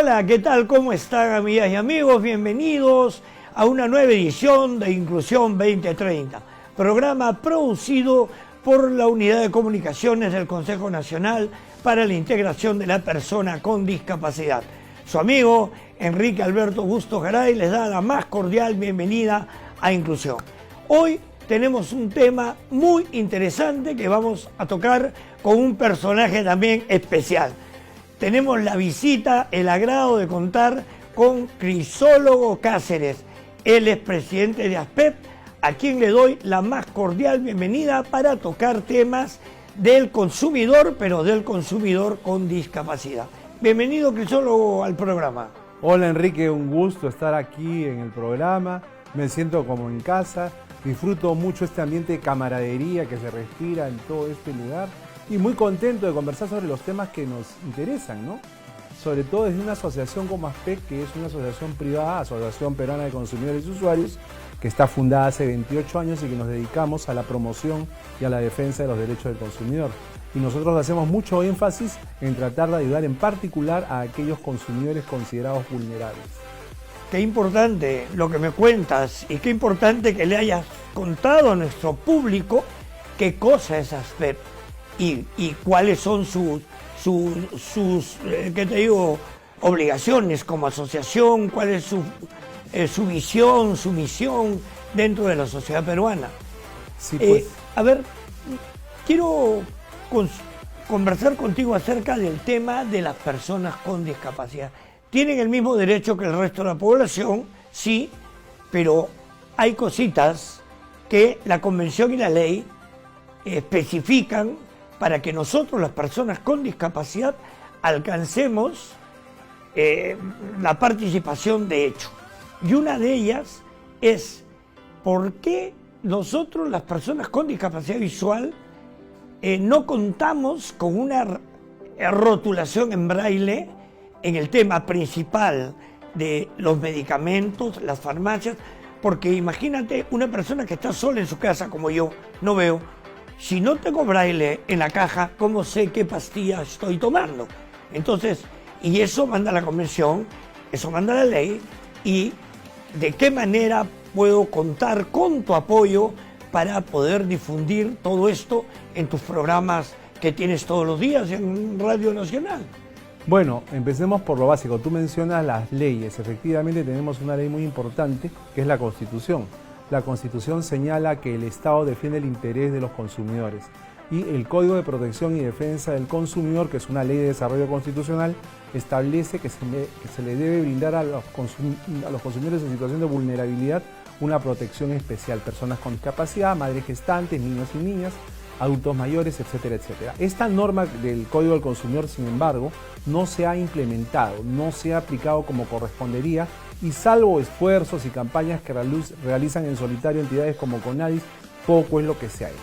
Hola, ¿qué tal? ¿Cómo están, amigas y amigos? Bienvenidos a una nueva edición de Inclusión 2030, programa producido por la Unidad de Comunicaciones del Consejo Nacional para la Integración de la Persona con Discapacidad. Su amigo Enrique Alberto Bustos Garay les da la más cordial bienvenida a Inclusión. Hoy tenemos un tema muy interesante que vamos a tocar con un personaje también especial. Tenemos la visita, el agrado de contar con Crisólogo Cáceres. Él es presidente de ASPEP, a quien le doy la más cordial bienvenida para tocar temas del consumidor, pero del consumidor con discapacidad. Bienvenido, Crisólogo, al programa. Hola, Enrique, un gusto estar aquí en el programa. Me siento como en casa. Disfruto mucho este ambiente de camaradería que se respira en todo este lugar. Y muy contento de conversar sobre los temas que nos interesan, ¿no? Sobre todo desde una asociación como ASPEC, que es una asociación privada, Asociación Peruana de Consumidores y Usuarios, que está fundada hace 28 años y que nos dedicamos a la promoción y a la defensa de los derechos del consumidor. Y nosotros hacemos mucho énfasis en tratar de ayudar en particular a aquellos consumidores considerados vulnerables. Qué importante lo que me cuentas y qué importante que le hayas contado a nuestro público qué cosa es ASPEP. Y cuáles son sus ¿qué te digo?, obligaciones como asociación, cuál es su visión, su misión dentro de la sociedad peruana. Sí, pues. A ver, quiero conversar contigo acerca del tema de las personas con discapacidad. Tienen el mismo derecho que el resto de la población, sí, pero hay cositas que la Convención y la ley especifican para que nosotros, las personas con discapacidad, alcancemos la participación de hecho. Y una de ellas es por qué nosotros, las personas con discapacidad visual, no contamos con una rotulación en braille en el tema principal de los medicamentos, las farmacias, porque imagínate una persona que está sola en su casa, como yo, no veo. Si no tengo braille en la caja, ¿cómo sé qué pastilla estoy tomando? Entonces, y eso manda la convención, eso manda la ley, y de qué manera puedo contar con tu apoyo para poder difundir todo esto en tus programas que tienes todos los días en Radio Nacional. Bueno, empecemos por lo básico. Tú mencionas las leyes. Efectivamente tenemos una ley muy importante que es la Constitución. La Constitución señala que el Estado defiende el interés de los consumidores y el Código de Protección y Defensa del Consumidor, que es una ley de desarrollo constitucional, establece que se le debe brindar a los consumidores en situación de vulnerabilidad una protección especial, personas con discapacidad, madres gestantes, niños y niñas, adultos mayores, etcétera, etcétera. Esta norma del Código del Consumidor, sin embargo, no se ha implementado, no se ha aplicado como correspondería, y salvo esfuerzos y campañas que realizan en solitario entidades como CONADIS, poco es lo que se ha hecho.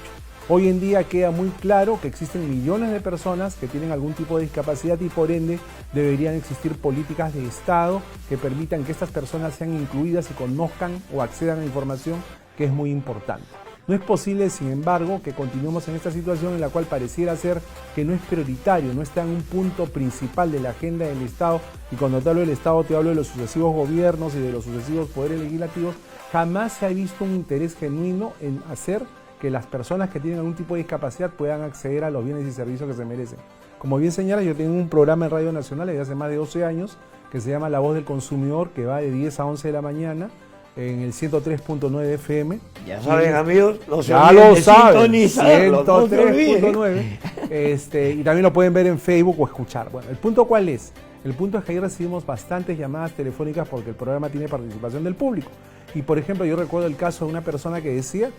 Hoy en día queda muy claro que existen millones de personas que tienen algún tipo de discapacidad y por ende deberían existir políticas de Estado que permitan que estas personas sean incluidas y conozcan o accedan a información que es muy importante. No es posible, sin embargo, que continuemos en esta situación en la cual pareciera ser que no es prioritario, no está en un punto principal de la agenda del Estado, y cuando te hablo del Estado te hablo de los sucesivos gobiernos y de los sucesivos poderes legislativos. Jamás se ha visto un interés genuino en hacer que las personas que tienen algún tipo de discapacidad puedan acceder a los bienes y servicios que se merecen. Como bien señala, yo tengo un programa en Radio Nacional desde hace más de 12 años que se llama La Voz del Consumidor, que va de 10 a 11 de la mañana, en el 103.9 FM. Ya saben, amigos, ya lo saben, 103.9. Y también lo pueden ver en Facebook o escuchar. Bueno, ¿el punto cuál es? El punto es que ahí recibimos bastantes llamadas telefónicas porque el programa tiene participación del público. Y por ejemplo, yo recuerdo el caso de una persona que decía,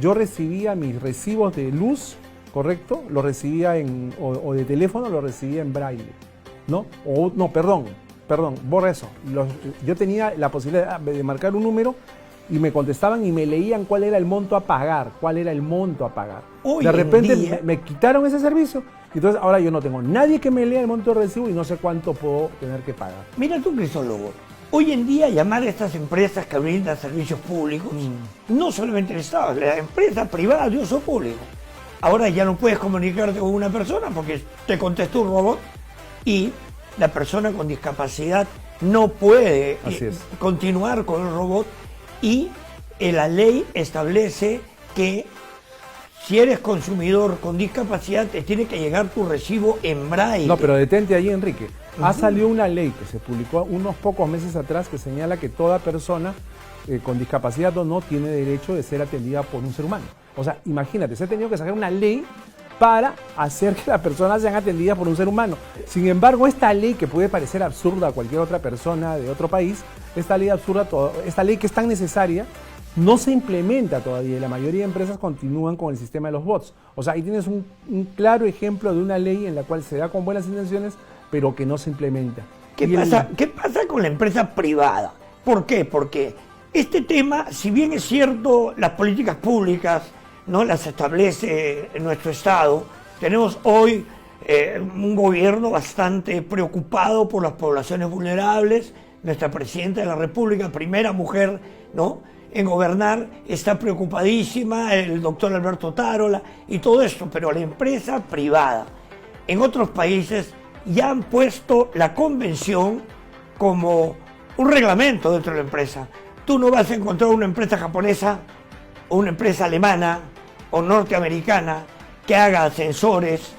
yo recibía mis recibos de luz, ¿correcto? Lo recibía o de teléfono, lo recibía en braille, ¿no? Perdón, borra eso. Yo tenía la posibilidad de marcar un número y me contestaban y me leían cuál era el monto a pagar, De repente me quitaron ese servicio, entonces ahora yo no tengo nadie que me lea el monto de recibo y no sé cuánto puedo tener que pagar. Mira tú, Crisólogo, hoy en día llamar a estas empresas que brindan servicios públicos, no solamente el Estado, la empresa privada de uso público. Ahora ya no puedes comunicarte con una persona porque te contesta un robot y la persona con discapacidad no puede continuar con el robot, y la ley establece que si eres consumidor con discapacidad te tiene que llegar tu recibo en braille. No, pero detente ahí, Enrique. Ha salido una ley que se publicó unos pocos meses atrás que señala que toda persona con discapacidad o no tiene derecho de ser atendida por un ser humano. O sea, imagínate, se ha tenido que sacar una ley para hacer que las personas sean atendidas por un ser humano. Sin embargo, esta ley, que puede parecer absurda a cualquier otra persona de otro país, esta ley que es tan necesaria, no se implementa todavía, y la mayoría de empresas continúan con el sistema de los bots. O sea, ahí tienes un claro ejemplo de una ley en la cual se da con buenas intenciones, pero que no se implementa. ¿Qué pasa con la empresa privada? ¿Por qué? Porque este tema, si bien es cierto, las políticas públicas no las establece nuestro Estado, tenemos hoy un gobierno bastante preocupado por las poblaciones vulnerables. Nuestra presidenta de la República, primera mujer, ¿no?, en gobernar, está preocupadísima, el doctor Alberto Tarola y todo esto, pero la empresa privada en otros países ya han puesto la convención como un reglamento dentro de la empresa. Tú no vas a encontrar una empresa japonesa o una empresa alemana o norteamericana que haga ascensores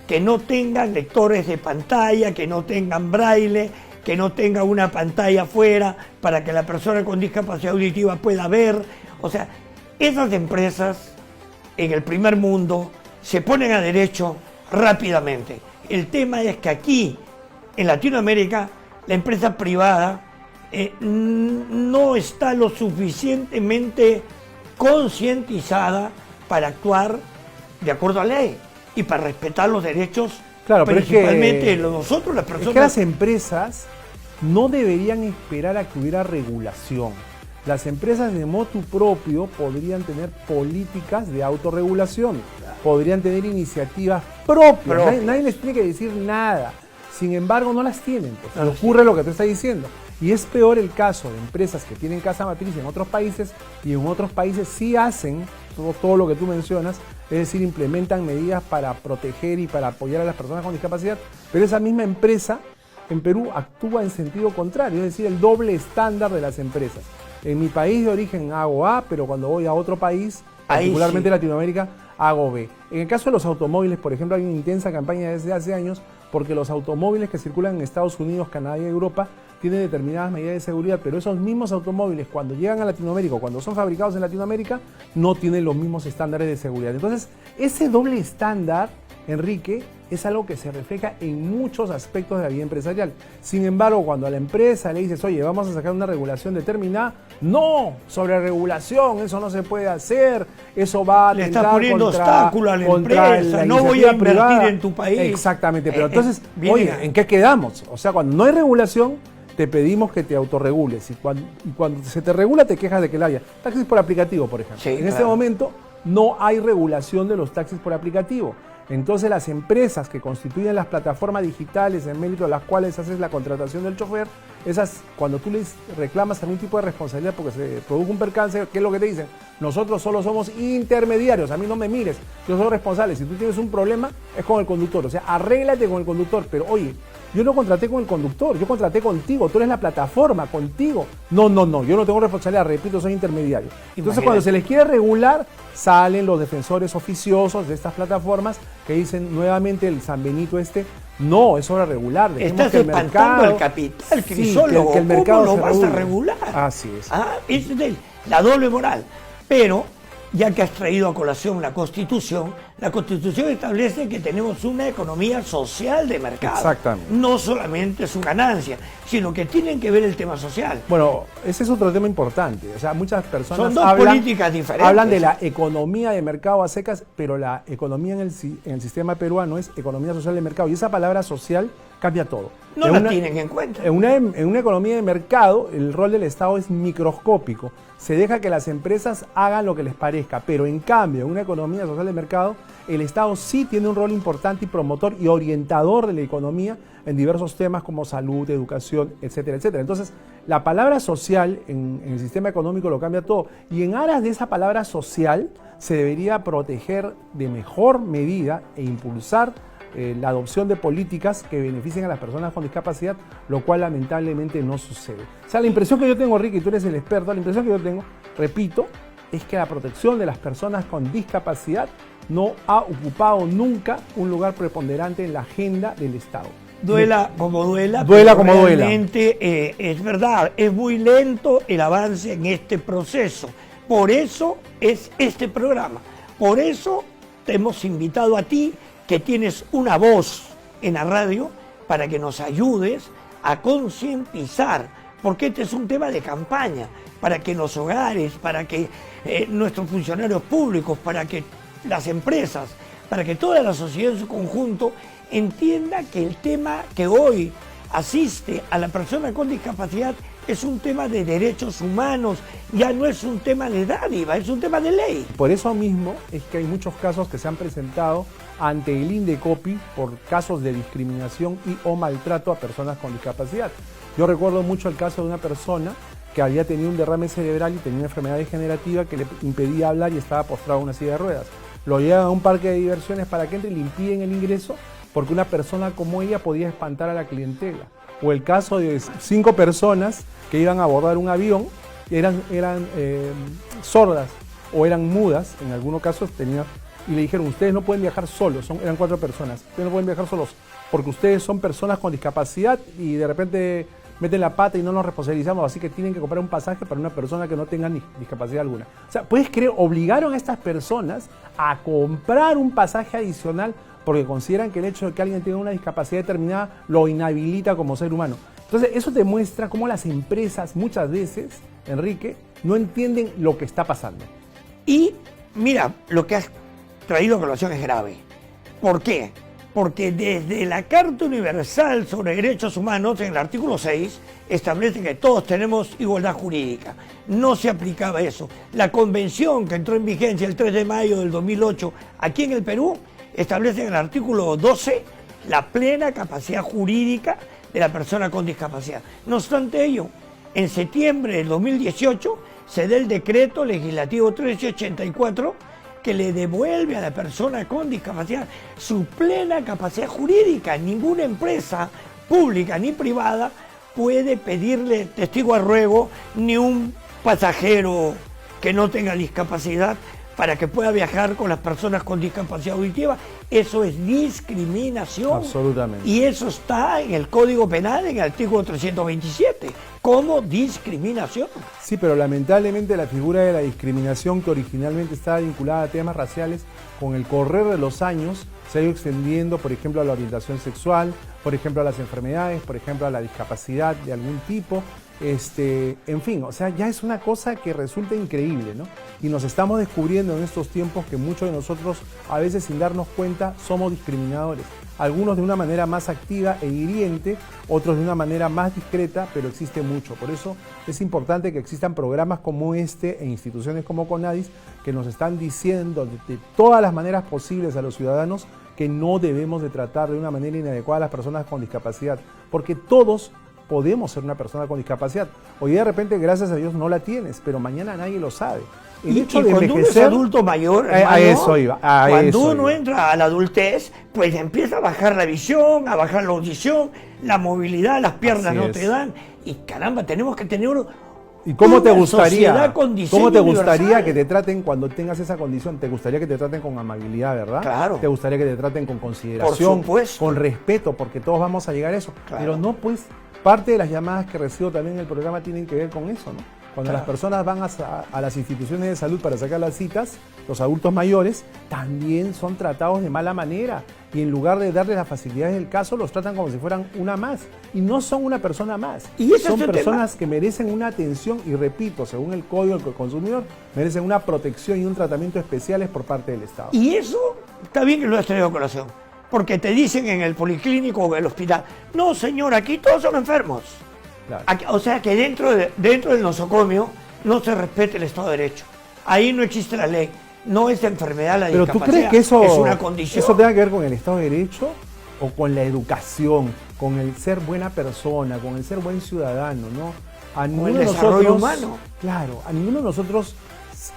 que no tengan lectores de pantalla, que no tengan braille, que no tenga una pantalla afuera para que la persona con discapacidad auditiva pueda ver. O sea, esas empresas en el primer mundo se ponen a derecho rápidamente. El tema es que aquí, en Latinoamérica, la empresa privada no está lo suficientemente concientizada para actuar de acuerdo a la ley y para respetar los derechos, claro, principalmente pero de nosotros, las personas. Es que las empresas no deberían esperar a que hubiera regulación. Las empresas de motu propio podrían tener políticas de autorregulación, podrían tener iniciativas propias. Nadie les tiene que decir nada. Sin embargo, no las tienen. Pues, ocurre lo que tú estás diciendo. Y es peor el caso de empresas que tienen casa matriz en otros países, y en otros países sí hacen todo lo que tú mencionas, es decir, implementan medidas para proteger y para apoyar a las personas con discapacidad, pero esa misma empresa en Perú actúa en sentido contrario, es decir, el doble estándar de las empresas. En mi país de origen hago A, pero cuando voy a otro país, particularmente Latinoamérica, hago B. En el caso de los automóviles, por ejemplo, hay una intensa campaña desde hace años porque los automóviles que circulan en Estados Unidos, Canadá y Europa tienen determinadas medidas de seguridad, pero esos mismos automóviles, cuando llegan a Latinoamérica o cuando son fabricados en Latinoamérica, no tienen los mismos estándares de seguridad. Entonces, ese doble estándar, Enrique, es algo que se refleja en muchos aspectos de la vida empresarial. Sin embargo, cuando a la empresa le dices, oye, vamos a sacar una regulación determinada, no, sobre regulación, eso no se puede hacer, eso va a le estás poniendo obstáculo a la empresa, no voy a invertir en tu país. Exactamente, pero entonces, oye, ¿en qué quedamos? O sea, cuando no hay regulación, te pedimos que te autorregules, y cuando se te regula te quejas de que la haya. Taxis por aplicativo, por ejemplo. Sí, en este momento no hay regulación de los taxis por aplicativo. Entonces las empresas que constituyen las plataformas digitales en mérito de las cuales haces la contratación del chofer, esas, cuando tú les reclamas algún tipo de responsabilidad porque se produjo un percance, ¿qué es lo que te dicen? Nosotros solo somos intermediarios, a mí no me mires, yo soy responsable. Si tú tienes un problema, es con el conductor, o sea, arréglate con el conductor, pero oye, yo no contraté con el conductor, yo contraté contigo, tú eres la plataforma, contigo. No, yo no tengo responsabilidad, repito, soy intermediario. Entonces, cuando se les quiere regular, salen los defensores oficiosos de estas plataformas que dicen nuevamente el San Benito no, es hora regular. Estás espantando al capital, crisólogo, que el mercado ¿cómo lo vas a regular? Así es. Es la doble moral. Pero, ya que has traído a colación la Constitución establece que tenemos una economía social de mercado. Exactamente. No solamente su ganancia, sino que tienen que ver el tema social. Bueno, ese es otro tema importante. O sea, muchas personas son dos políticas diferentes. Hablan de la economía de mercado a secas, pero la economía en el sistema peruano es economía social de mercado. Y esa palabra social cambia todo. No la tienen en cuenta. En una economía de mercado, el rol del Estado es microscópico. Se deja que las empresas hagan lo que les parezca, pero en cambio, en una economía social de mercado, el Estado sí tiene un rol importante y promotor y orientador de la economía en diversos temas como salud, educación, etcétera, etcétera. Entonces, la palabra social en el sistema económico lo cambia todo. Y en aras de esa palabra social, se debería proteger de mejor medida e impulsar la adopción de políticas que beneficien a las personas con discapacidad, lo cual lamentablemente no sucede. O sea, la impresión que yo tengo, Ricky, y tú eres el experto, la impresión que yo tengo, repito, es que la protección de las personas con discapacidad no ha ocupado nunca un lugar preponderante en la agenda del Estado. Duela como duela, duela pero como duela. realmente es verdad, es muy lento el avance en este proceso. Por eso es este programa, por eso te hemos invitado a ti, que tienes una voz en la radio, para que nos ayudes a concientizar, porque este es un tema de campaña, para que en los hogares, para que nuestros funcionarios públicos, para que las empresas, para que toda la sociedad en su conjunto entienda que el tema que hoy asiste a la persona con discapacidad es un tema de derechos humanos, ya no es un tema de dádiva, es un tema de ley. Por eso mismo es que hay muchos casos que se han presentado ante el INDECOPI por casos de discriminación y o maltrato a personas con discapacidad. Yo recuerdo mucho el caso de una persona que había tenido un derrame cerebral y tenía una enfermedad degenerativa que le impedía hablar y estaba postrado en una silla de ruedas. Lo llevan a un parque de diversiones para que entre y le impiden el ingreso porque una persona como ella podía espantar a la clientela. O el caso de 5 personas que iban a abordar un avión, eran sordas o eran mudas, en algunos casos y le dijeron, ustedes no pueden viajar solos, eran 4 personas, ustedes no pueden viajar solos porque ustedes son personas con discapacidad y de repente meten la pata y no nos responsabilizamos, así que tienen que comprar un pasaje para una persona que no tenga ni discapacidad alguna. O sea, ¿puedes creer? Obligaron a estas personas a comprar un pasaje adicional porque consideran que el hecho de que alguien tenga una discapacidad determinada lo inhabilita como ser humano. Entonces, eso demuestra cómo las empresas muchas veces, Enrique, no entienden lo que está pasando. Y mira, lo que has traído a colación es grave. ¿Por qué? Porque desde la Carta Universal sobre Derechos Humanos, en el artículo 6, establece que todos tenemos igualdad jurídica. No se aplicaba eso. La convención que entró en vigencia el 3 de mayo del 2008 aquí en el Perú, establece en el artículo 12 la plena capacidad jurídica de la persona con discapacidad. No obstante ello, en septiembre del 2018 se da el decreto legislativo 1384 que le devuelve a la persona con discapacidad su plena capacidad jurídica. Ninguna empresa pública ni privada puede pedirle testigo a ruego ni un pasajero que no tenga discapacidad para que pueda viajar con las personas con discapacidad auditiva. Eso es discriminación. Absolutamente. Y eso está en el Código Penal, en el artículo 327, como discriminación. Sí, pero lamentablemente la figura de la discriminación, que originalmente estaba vinculada a temas raciales, con el correr de los años se ha ido extendiendo, por ejemplo, a la orientación sexual, por ejemplo, a las enfermedades, por ejemplo, a la discapacidad de algún tipo. En fin, o sea, ya es una cosa que resulta increíble, ¿no? Y nos estamos descubriendo en estos tiempos que muchos de nosotros, a veces sin darnos cuenta, somos discriminadores. Algunos de una manera más activa e hiriente, otros de una manera más discreta, pero existe mucho. Por eso es importante que existan programas como este e instituciones como CONADIS que nos están diciendo de todas las maneras posibles a los ciudadanos que no debemos de tratar de una manera inadecuada a las personas con discapacidad, porque todos podemos ser una persona con discapacidad. Hoy de repente, gracias a Dios, no la tienes, pero mañana nadie lo sabe. El hecho de cuando uno es adulto mayor, hermano, a eso iba. Cuando uno entra a la adultez, pues empieza a bajar la visión, a bajar la audición, la movilidad, las piernas no te dan. Y caramba, tenemos que tener ¿y cómo te gustaría universal que te traten cuando tengas esa condición? ¿Te gustaría que te traten con amabilidad, verdad? Claro. ¿Te gustaría que te traten con consideración, por supuesto, con respeto? Porque todos vamos a llegar a eso. Claro. Pero no, pues, parte de las llamadas que recibo también en el programa tienen que ver con eso, ¿no? Cuando las personas van a las instituciones de salud para sacar las citas, los adultos mayores también son tratados de mala manera. Y en lugar de darles las facilidades del caso, los tratan como si fueran una más. Y no son una persona más. ¿Y ese son es el personas tema? Que merecen una atención y, repito, según el Código del Consumidor, merecen una protección y un tratamiento especiales por parte del Estado. Y eso está bien que lo has tenido a colación. Porque te dicen en el policlínico o en el hospital, no señor, aquí todos son enfermos. Claro. Aquí, o sea que dentro del nosocomio no se respeta el Estado de Derecho. Ahí no existe la ley. No es enfermedad la discapacidad. ¿Pero tú crees que eso es una condición? ¿Eso tenga que ver con el Estado de Derecho o con la educación, con el ser buena persona, con el ser buen ciudadano, ¿no? A ninguno el de desarrollo nosotros, humano. Claro, a ninguno de nosotros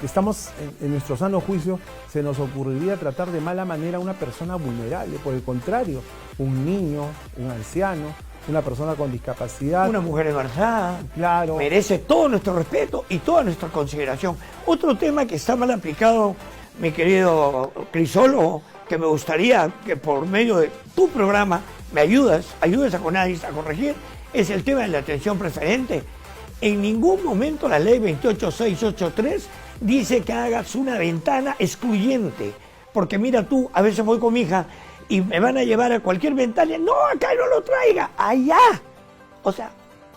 estamos en nuestro sano juicio, se nos ocurriría tratar de mala manera a una persona vulnerable. Por el contrario, un niño, un anciano, una persona con discapacidad. Una mujer embarazada, claro, merece todo nuestro respeto y toda nuestra consideración. Otro tema que está mal aplicado, mi querido Crisólogo, que me gustaría que por medio de tu programa me ayudes a CONADIS a corregir, es el tema de la atención preferente. En ningún momento la ley 28683 dice que hagas una ventana excluyente. Porque mira tú, a veces voy con mi hija y me van a llevar a cualquier ventana. No, acá no lo traiga, allá. O sea,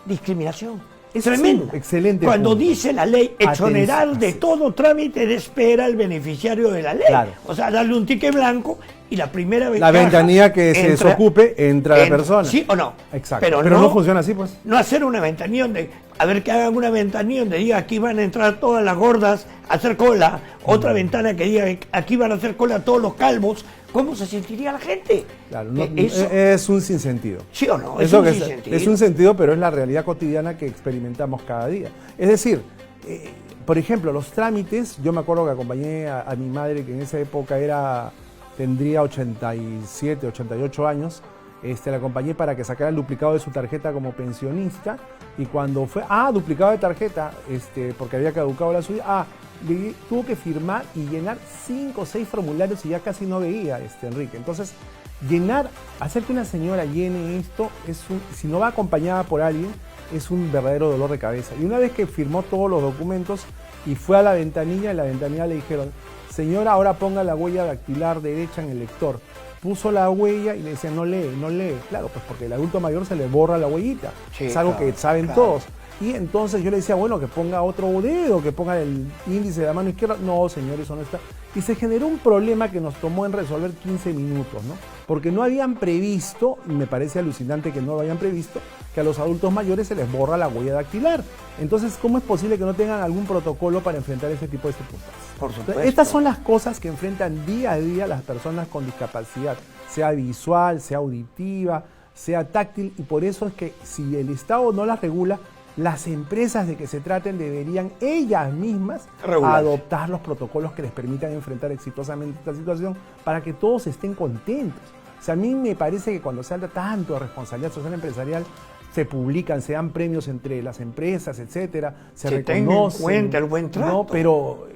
discriminación. Es tremenda. Excelente. Cuando punto. Dice la ley exonerar de todo trámite de espera al beneficiario de la ley. Claro. O sea, darle un ticket blanco y la primera vez. La ventanilla que se desocupe entra la persona. ¿Sí o no? Exacto. Pero no funciona así, pues. No hacer una ventanilla donde, a ver, que hagan una ventanilla donde diga aquí van a entrar todas las gordas a hacer cola. Otra ventana que diga aquí van a hacer cola todos los calvos. ¿Cómo se sentiría la gente? Claro, es un sinsentido. ¿Sí o no? Es un sentido, pero es la realidad cotidiana que experimentamos cada día. Es decir, por ejemplo, los trámites, yo me acuerdo que acompañé a mi madre, que en esa época tendría 87, 88 años, la acompañé para que sacara el duplicado de su tarjeta como pensionista, y cuando fue, duplicado de tarjeta, porque había caducado la suya, tuvo que firmar y llenar 5 o 6 formularios y ya casi no veía, Enrique. Entonces, hacer que una señora llene esto, si no va acompañada por alguien, es un verdadero dolor de cabeza. Y una vez que firmó todos los documentos y fue a la ventanilla, en la ventanilla le dijeron, señora, ahora ponga la huella dactilar derecha en el lector. Puso la huella y le decían, no lee. Claro, pues porque el adulto mayor se le borra la huellita. Sí, es algo que saben todos. Y entonces yo le decía, bueno, que ponga otro dedo, que ponga el índice de la mano izquierda. No, señor, eso no está. Y se generó un problema que nos tomó en resolver 15 minutos, ¿no? Porque no habían previsto, y me parece alucinante que no lo hayan previsto, que a los adultos mayores se les borra la huella dactilar. Entonces, ¿cómo es posible que no tengan algún protocolo para enfrentar ese tipo de circunstancias? Por supuesto. Entonces, estas son las cosas que enfrentan día a día las personas con discapacidad, sea visual, sea auditiva, sea táctil, y por eso es que si el Estado no las regula, las empresas de que se traten deberían ellas mismas adoptar los protocolos que les permitan enfrentar exitosamente esta situación para que todos estén contentos. O sea, a mí me parece que cuando se habla tanto de responsabilidad social empresarial, se publican, se dan premios entre las empresas, etcétera, se reconoce. En cuenta el buen trato. No, pero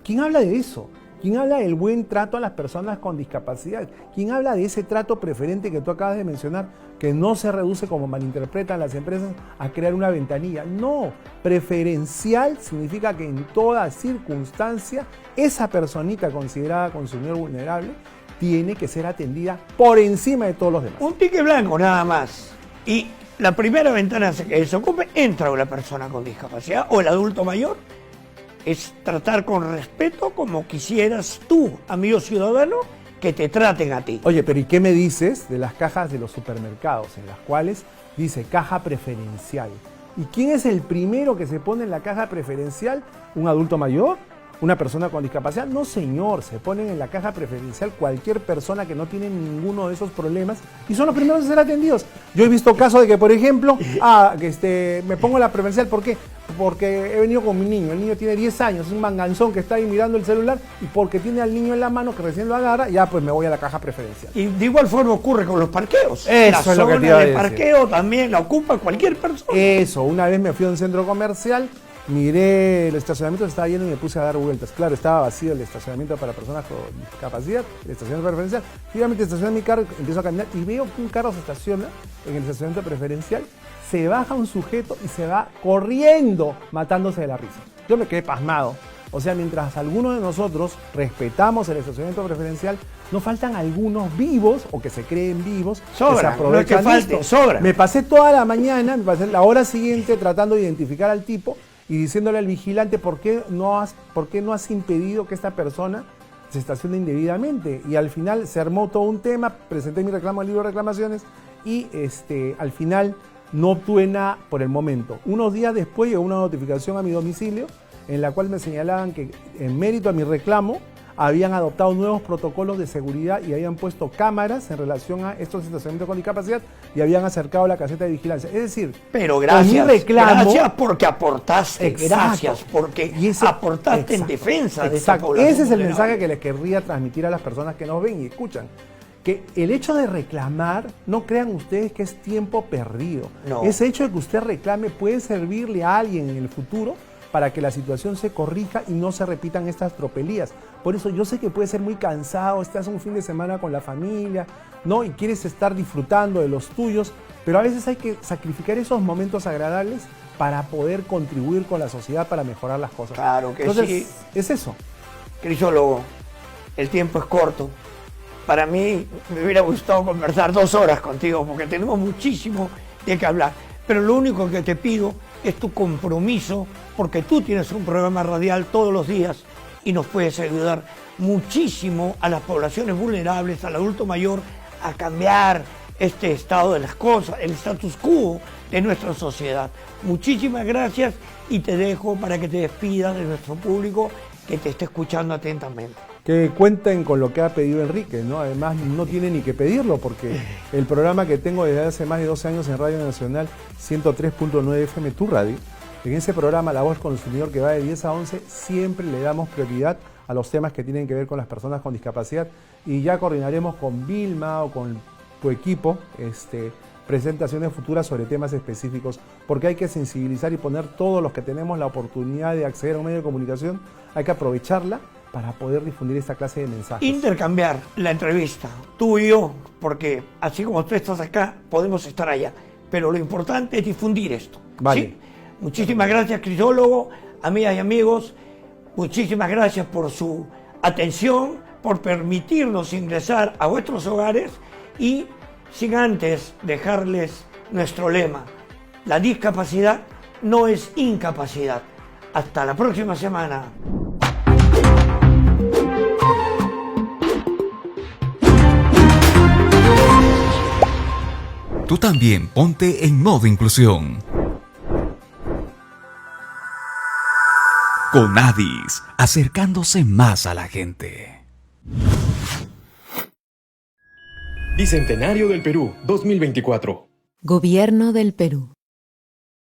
¿quién habla de eso? ¿Quién habla del buen trato a las personas con discapacidad? ¿Quién habla de ese trato preferente que tú acabas de mencionar, que no se reduce, como malinterpretan las empresas, a crear una ventanilla? No, preferencial significa que en toda circunstancia esa personita considerada consumidor vulnerable tiene que ser atendida por encima de todos los demás. Un ticket blanco nada más. Y la primera ventana que se ocupe, entra una persona con discapacidad o el adulto mayor. Es tratar con respeto como quisieras tú, amigo ciudadano, que te traten a ti. Oye, pero ¿y qué me dices de las cajas de los supermercados, en las cuales dice caja preferencial? ¿Y quién es el primero que se pone en la caja preferencial? ¿Un adulto mayor? ¿Una persona con discapacidad? No, señor, se ponen en la caja preferencial cualquier persona que no tiene ninguno de esos problemas y son los primeros a ser atendidos. Yo he visto casos de que, por ejemplo, me pongo la preferencial, ¿por qué? Porque he venido con mi niño, el niño tiene 10 años, es un manganzón que está ahí mirando el celular y porque tiene al niño en la mano que recién lo agarra, ya pues me voy a la caja preferencial. Y de igual forma ocurre con los parqueos. Eso es lo que te iba a decir. La zona de parqueo también la ocupa cualquier persona. Eso, una vez me fui a un centro comercial, miré el estacionamiento, estaba lleno y me puse a dar vueltas. Claro, estaba vacío el estacionamiento para personas con discapacidad, el estacionamiento preferencial. Finalmente estacioné mi carro, empiezo a caminar y veo que un carro se estaciona en el estacionamiento preferencial, se baja un sujeto y se va corriendo, matándose de la risa. Yo me quedé pasmado. O sea, mientras algunos de nosotros respetamos el estacionamiento preferencial, no faltan algunos vivos o que se creen vivos, que se aprovechan de esto. Sobra. Me pasé toda la mañana, me pasé la hora siguiente tratando de identificar al tipo y diciéndole al vigilante por qué no has impedido que esta persona se estacione indebidamente. Y al final se armó todo un tema, presenté mi reclamo al libro de reclamaciones y al final no obtuve nada por el momento. Unos días después llegó una notificación a mi domicilio en la cual me señalaban que en mérito a mi reclamo habían adoptado nuevos protocolos de seguridad y habían puesto cámaras en relación a estos estacionamientos con discapacidad y habían acercado la caseta de vigilancia. Es decir, pero gracias, con mi reclamo, gracias porque aportaste, exacto, gracias porque aportaste en defensa de esta población. Ese es el vulnerable. mensaje que les querría transmitir a las personas que nos ven y escuchan. Que el hecho de reclamar, no crean ustedes que es tiempo perdido. No. Ese hecho de que usted reclame puede servirle a alguien en el futuro para que la situación se corrija y no se repitan estas tropelías. Por eso yo sé que puede ser muy cansado, estás un fin de semana con la familia, ¿no? Y quieres estar disfrutando de los tuyos, pero a veces hay que sacrificar esos momentos agradables para poder contribuir con la sociedad para mejorar las cosas. Claro que entonces, sí. Es eso. Crisólogo, el tiempo es corto. Para mí me hubiera gustado conversar 2 horas contigo porque tenemos muchísimo de qué hablar. Pero lo único que te pido es tu compromiso porque tú tienes un programa radial todos los días y nos puedes ayudar muchísimo a las poblaciones vulnerables, al adulto mayor, a cambiar este estado de las cosas, el status quo de nuestra sociedad. Muchísimas gracias y te dejo para que te despidas de nuestro público que te esté escuchando atentamente. Que cuenten con lo que ha pedido Enrique, ¿no? Además, no tiene ni que pedirlo, porque el programa que tengo desde hace más de 12 años en Radio Nacional, 103.9 FM, Tu Radio, en ese programa La Voz Consumidor, que va de 10 a 11, siempre le damos prioridad a los temas que tienen que ver con las personas con discapacidad, y ya coordinaremos con Vilma o con tu equipo presentaciones futuras sobre temas específicos, porque hay que sensibilizar y poner todos los que tenemos la oportunidad de acceder a un medio de comunicación, hay que aprovecharla para poder difundir esta clase de mensajes. Intercambiar la entrevista, tú y yo, porque así como tú estás acá, podemos estar allá. Pero lo importante es difundir esto. Vale. ¿Sí? Muchísimas gracias, crisólogo, amigas y amigos. Muchísimas gracias por su atención, por permitirnos ingresar a vuestros hogares y sin antes dejarles nuestro lema. La discapacidad no es incapacidad. Hasta la próxima semana. Tú también ponte en modo inclusión. Conadis, acercándose más a la gente. Bicentenario del Perú, 2024. Gobierno del Perú.